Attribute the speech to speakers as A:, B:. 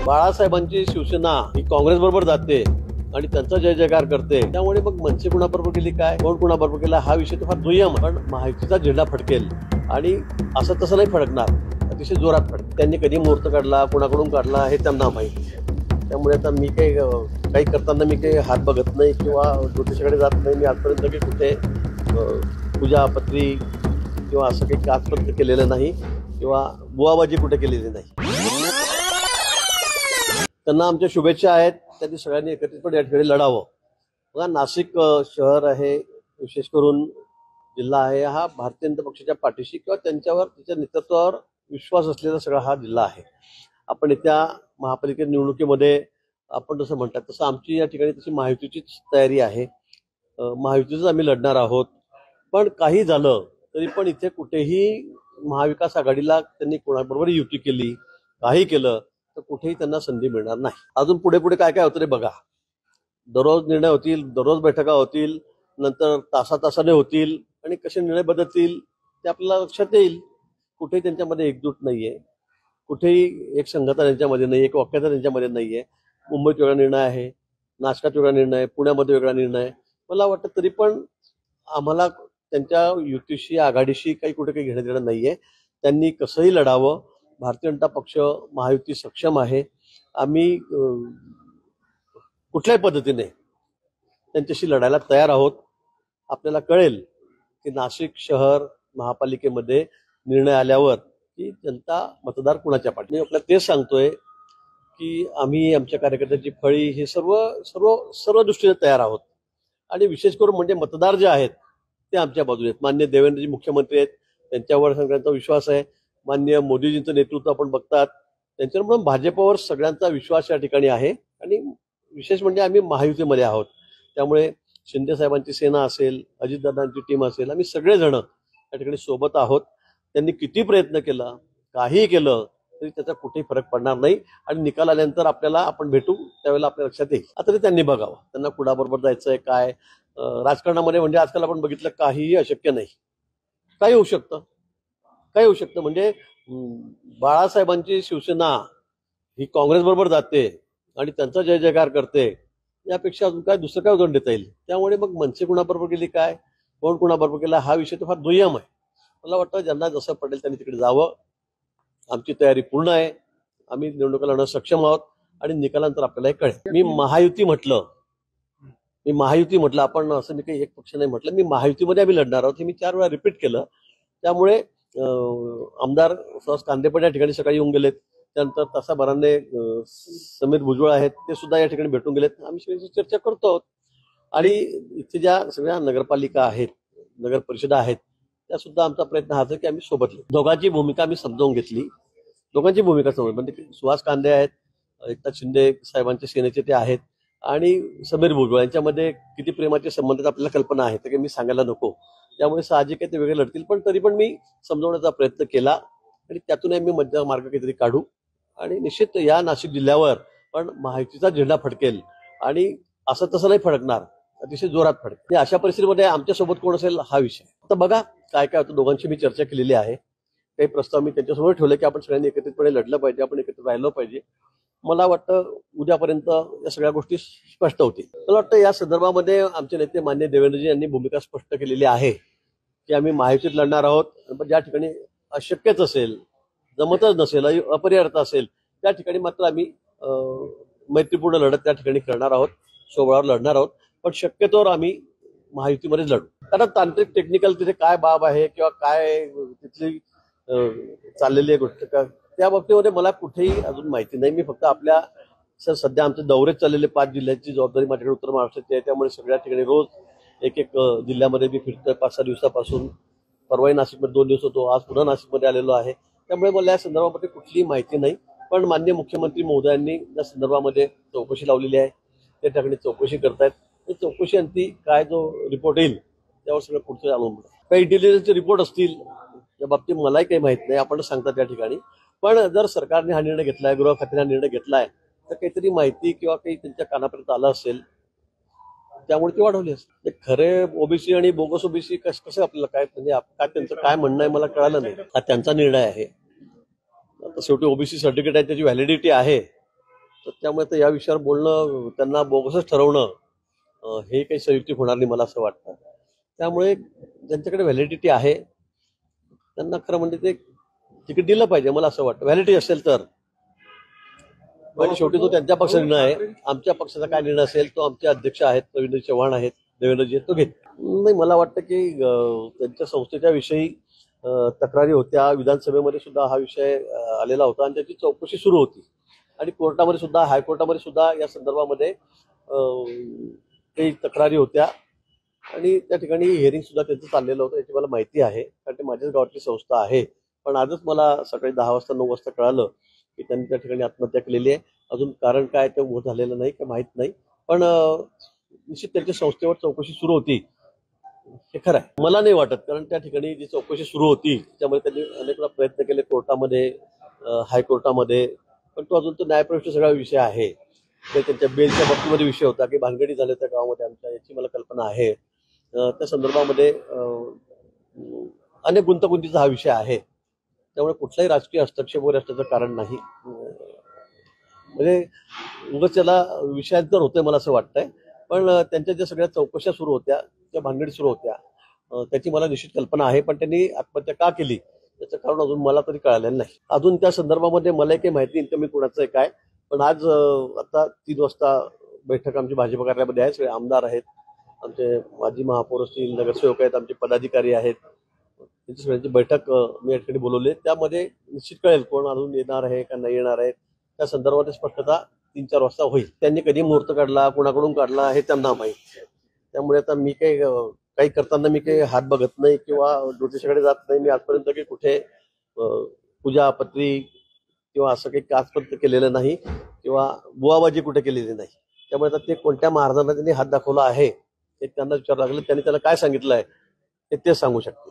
A: बाळासाहेबांची शिवसेना ही काँग्रेस बरोबर जाते आणि त्यांचा जय जयकार करते, त्यामुळे मग मनसे कुणाबरोबर गेली काय, कोण कुणाबरोबर गेला हा विषय तर फार दुय्यम, पण महायुतीचा झेंडा फडकेल आणि असं तसं नाही फडकणार, अतिशय जोरात फडकेल. त्यांनी कधी मुहूर्त काढला, कुणाकडून काढला हे त्यांना माहिती. त्यामुळे आता मी काही करताना मी काही हात बघत नाही किंवा ज्योतिषाकडे जात नाही. मी आजपर्यंत काही कुठे पूजापत्री किंवा असं काही आजपर्यंत केलेलं नाही किंवा बुवाबाजी कुठे केलेली नाही. त्यांना आमच्या शुभेच्छा आहेत. त्यांनी सगळ्यांनी एकत्रितपणे या ठिकाणी लढावं. बघा, नाशिक शहर आहे, विशेष करून जिल्हा आहे, हा भारतीय जनता पक्षाच्या पाठीशी किंवा त्यांच्यावर, त्याच्या नेतृत्वावर विश्वास असलेला सगळा हा जिल्हा आहे. आपण येत्या महापालिका निवडणुकीमध्ये आपण जसं म्हणतात तसं आमची या ठिकाणी तशी महायुतीचीच तयारी आहे. महायुतीच आम्ही लढणार आहोत. पण काही झालं तरी पण इथे कुठेही महाविकास आघाडीला त्यांनी कोणाबरोबर युती केली, काही केलं तर कुठेही त्यांना संधी मिळणार नाही. अजून पुढे पुढे काय काय होतं रे बघा. दररोज निर्णय होतील, दररोज बैठका होतील, नंतर तासातासाने होतील आणि कसे निर्णय बदलतील ते आपल्याला लक्षात येईल. कुठेही त्यांच्यामध्ये एकजूट नाहीये, कुठेही एक संघटना त्यांच्यामध्ये नाही, एक वाक्यता त्यांच्यामध्ये नाहीये. मुंबईत वेगळा निर्णय आहे, नाशकात वेगळा निर्णय, पुण्यामध्ये वेगळा निर्णय. मला वाटतं तरी पण आम्हाला त्यांच्या युतीशी, आघाडीशी काही कुठे काही घेणं देणं नाहीये. त्यांनी कसंही लढावं. भारतीय जनता पक्ष महायुती सक्षम आहे. आम्ही कुठल्याही पद्धतीने त्यांच्याशी लढायला तयार आहोत. आपल्याला कळेल की नाशिक शहर महापालिकेमध्ये निर्णय आल्यावर की जनता, मतदार कुणाच्या पाठीशी. आपल्याला तेच सांगतोय की आम्ही आमच्या कार्यकर्त्यांची फळी हे सर्व सर्व सर्व दृष्टीने तयार आहोत. आणि विशेष करून म्हणजे मतदार जे आहेत ते आमच्या बाजूने आहेत. माननीय देवेंद्रजी मुख्यमंत्री आहेत, त्यांच्यावर सगळ्यांचा विश्वास आहे. माननीय मोदीजींचं नेतृत्व आपण बघतात, त्यांच्यामुळे भाजपवर सगळ्यांचा विश्वास या ठिकाणी आहे. आणि विशेष म्हणजे आम्ही महायुतीमध्ये आहोत. त्यामुळे शिंदे साहेबांची सेना असेल, अजितदादांची टीम असेल, आम्ही सगळेजण या ठिकाणी सोबत आहोत. त्यांनी किती प्रयत्न केला, काहीही केलं तरी त्याचा कुठेही फरक पडणार नाही. आणि निकाल आल्यानंतर आपल्याला आपण भेटू, त्यावेळेला आपल्या लक्षात येईल. आता ते त्यांनी बघावं, त्यांना कुणाबरोबर जायचंय काय. राजकारणामध्ये म्हणजे आजकाल आपण बघितलं काहीही अशक्य नाही, काही होऊ शकतं, काही होऊ शकतं. म्हणजे बाळासाहेबांची शिवसेना ही काँग्रेस बरोबर जाते आणि त्यांचा जय जयकार करते, यापेक्षा अजून काय दुसरं काय उदाहरण देता येईल. त्यामुळे मग मनसे कुणाबरोबर गेली काय, कोण कुणाबरोबर गेला हा विषय तर फार दुय्यम आहे. मला वाटतं ज्यांना जसं पडेल त्यांनी तिकडे जावं. आमची तयारी पूर्ण आहे. आम्ही निवडणुका लढणं सक्षम आहोत आणि निकालानंतर आपल्याला हे कळेल. मी महायुती म्हटलं, आपण असं मी काही एक पक्ष नाही म्हटलं. मी महायुतीमध्ये आम्ही लढणार आहोत हे मी 4 वेळा रिपीट केलं. त्यामुळे आमदार सुहास कांदे पण या ठिकाणी सकाळी येऊन गेलेत. त्यानंतर तासाभराने समीर भुजबळ आहेत, ते सुद्धा या ठिकाणी भेटून गेलेत. आम्ही सगळ्यांची चर्चा करतो आहोत. आणि इथे ज्या सगळ्या नगरपालिका आहेत, नगर परिषदा आहेत, त्या सुद्धा आमचा प्रयत्न हाच आहे की आम्ही सोबत येऊ. दोघांची भूमिका आम्ही समजावून घेतली. दोघांची भूमिका समजून, म्हणजे सुहास कांदे आहेत, एकनाथ शिंदे साहेबांच्या सेनेचे ते आहेत, आणि समीर भुजबळ यांच्यामध्ये किती प्रेमाचे संबंध आपल्याला कल्पना आहे, तर मी सांगायला नको. त्यामुळे साहजिक आहे ते वेगळे लढतील. पण तरी पण मी समजवण्याचा प्रयत्न केला आणि त्यातून आम्ही मध्य मार्ग काहीतरी काढू. आणि निश्चित या नाशिक जिल्ह्यावर पण महायुतीचा झेंडा फडकेल आणि असं तसं नाही फडकणार, अतिशय जोरात फडकेल. अशा परिस्थितीमध्ये आमच्यासोबत कोण असेल हा विषय. आता बघा काय काय होतं. दोघांची मी चर्चा केलेली आहे. काही प्रस्ताव मी त्यांच्यासमोर ठेवले की आपण सगळ्यांनी एकत्रितपणे लढलं पाहिजे, आपण एकत्र राहिलं पाहिजे. मला वाटतं उद्यापर्यंत या सगळ्या गोष्टी स्पष्ट होतील. मला वाटतं या संदर्भामध्ये आमचे नेते माननीय देवेंद्रजी यांनी भूमिका स्पष्ट केलेली आहे की आम्ही महायुतीत लढणार आहोत. पण ज्या ठिकाणी अशक्यच असेल, जमतच नसेल, अपरिहार्य असेल, त्या ठिकाणी मात्र आम्ही मैत्रीपूर्ण लढत त्या ठिकाणी करणार आहोत, सोबळावर लढणार आहोत. पण शक्यतोवर आम्ही महायुतीमध्येच लढू. कारण तांत्रिक टेक्निकल तिथे काय बाब आहे किंवा काय तिथली चाललेली आहे गोष्ट का, त्या बाबतीमध्ये मला कुठेही अजून माहिती नाही. मी फक्त आपल्या सध्या आमचे दौरे चाललेले 5 जिल्ह्यांची जबाबदारी माझ्याकडे उत्तर महाराष्ट्राची आहे. त्यामुळे सगळ्या ठिकाणी रोज एक जिल्ह्यामध्ये मी फिरतोय 5-6 दिवसापासून. परवाही नाशिकमध्ये 2 दिवस होतो, आज पुन्हा नाशिकमध्ये आलेलो आहे. त्यामुळे मला या संदर्भामध्ये कुठलीही माहिती नाही. पण माननीय मुख्यमंत्री महोदयांनी या संदर्भामध्ये चौकशी लावलेली आहे. त्या ठिकाणी चौकशी करतायत. चौकशी अंती काय जो रिपोर्ट येईल त्यावर सगळं पुढचं अवलंबून. काही इंटेलिजन्सचे रिपोर्ट असतील या बाबतीत मलाही काही माहित नाही, आपण सांगतात त्या ठिकाणी. पण जर सरकारने हा निर्णय घेतलाय, गृह खात्याने हा निर्णय घेतलाय, तर काहीतरी माहिती किंवा काही त्यांच्या कानापर्यंत आलं असेल, त्यामुळे ती वाढवली असेल. खरे ओबीसी आणि बोगस ओबीसी कसं आपल्याला काय, म्हणजे काय त्यांचं काय म्हणणं आहे मला कळालं नाही. हा त्यांचा निर्णय आहे. आता शेवटी ओबीसी सर्टिफिकेट आहे, त्याची व्हॅलिडिटी आहे. तर त्यामुळे तर या विषयावर बोलणं त्यांना बोगसच ठरवणं हे काही संयुक्तिक होणार नाही मला असं वाटतं. त्यामुळे ज्यांच्याकडे व्हॅलिडिटी आहे त्यांना खरं म्हणजे ते तिकीट दिलं पाहिजे मला असं वाटतं, व्हॅलिडिटी असेल तर. पण शेवटी तो त्यांच्या पक्षाचा निर्णय आहे. आमच्या पक्षाचा काय निर्णय असेल तो आमचे अध्यक्ष आहेत, रवींद्र चव्हाण आहेत, देवेंद्रजी आहेत, तो घेत नाही. मला वाटतं की त्यांच्या संस्थेच्या विषयी तक्रारी होत्या. विधानसभेमध्ये सुद्धा हा विषय आलेला होता आणि त्याची चौकशी सुरू होती आणि कोर्टामध्ये सुद्धा, हायकोर्टामध्ये सुद्धा या संदर्भामध्ये काही तक्रारी होत्या आणि त्या ठिकाणी हिअरिंग सुद्धा त्यांचं चाललेलं होतं याची मला माहिती आहे, कारण ते माझ्याच गावातली संस्था आहे. पण आजच मला सकाळी 10 वाजता 9 वाजता कळालं की त्यांनी त्या ठिकाणी आत्महत्या केलेली आहे. अजून कारण काय ते उभं झालेलं नाही, काही माहीत नाही. पण निश्चित त्यांच्या संस्थेवर चौकशी सुरू होती हे खरं आहे. मला नाही वाटत, कारण त्या ठिकाणी जी चौकशी सुरू होती त्यामुळे त्यांनी अनेक वेळा प्रयत्न केले कोर्टामध्ये, हायकोर्टामध्ये, पण तो अजून तो न्यायप्रविष्ट सगळा विषय आहे. ते त्यांच्या बेलच्या बाबतीमध्ये विषय होता की भानगडी झाल्या त्या गावामध्ये आमच्या, याची मला कल्पना आहे. त्या संदर्भामध्ये अनेक गुंतागुंतीचा हा विषय आहे. त्यामुळे कुठलाही राजकीय हस्तक्षेप वगैरे असण्याचं कारण नाही. म्हणजे उगाच त्याला विषयांतर होतंय मला असं वाटतंय. पण त्यांच्या ज्या सगळ्या चौकशा सुरू होत्या, त्या भानगडी सुरू होत्या, त्याची मला निश्चित कल्पना आहे. पण त्यांनी आत्महत्या का केली त्याचं कारण अजून मला तरी कळालेलं नाही. अजून त्या संदर्भामध्ये मला काही माहिती नाही मी कुणाचं आहे काय. पण आज आता 3 वाजता बैठक आमची भाजप कार्यालयामध्ये आहे. सगळे आमदार आहेत, आमचे माजी महापौर असतील, नगरसेवक आहेत, आमचे पदाधिकारी आहेत, त्यांची सगळ्यांची बैठक मी या ठिकाणी बोलवली. त्यामध्ये निश्चित कळेल कोण अजून येणार आहे का नाही येणार आहे. त्या संदर्भात स्पष्टता 3-4 वाजता होईल. त्यांनी कधी मुहूर्त काढला, कोणाकडून काढला हे त्यांना माहिती. त्यामुळे आता मी काही करताना मी काही हात बघत नाही किंवा ज्योतिषाकडे जात नाही. मी आजपर्यंत काही कुठे पूजापत्री किंवा असं काही आजपर्यंत केलेलं नाही किंवा बुवाबाजी कुठे केलेली नाही. त्यामुळे आता ते कोणत्या महाराजांना त्यांनी हात दाखवला आहे हे त्यांना विचारावं लागलं. त्यांनी त्याला काय सांगितलं आहे ते सांगू शकते.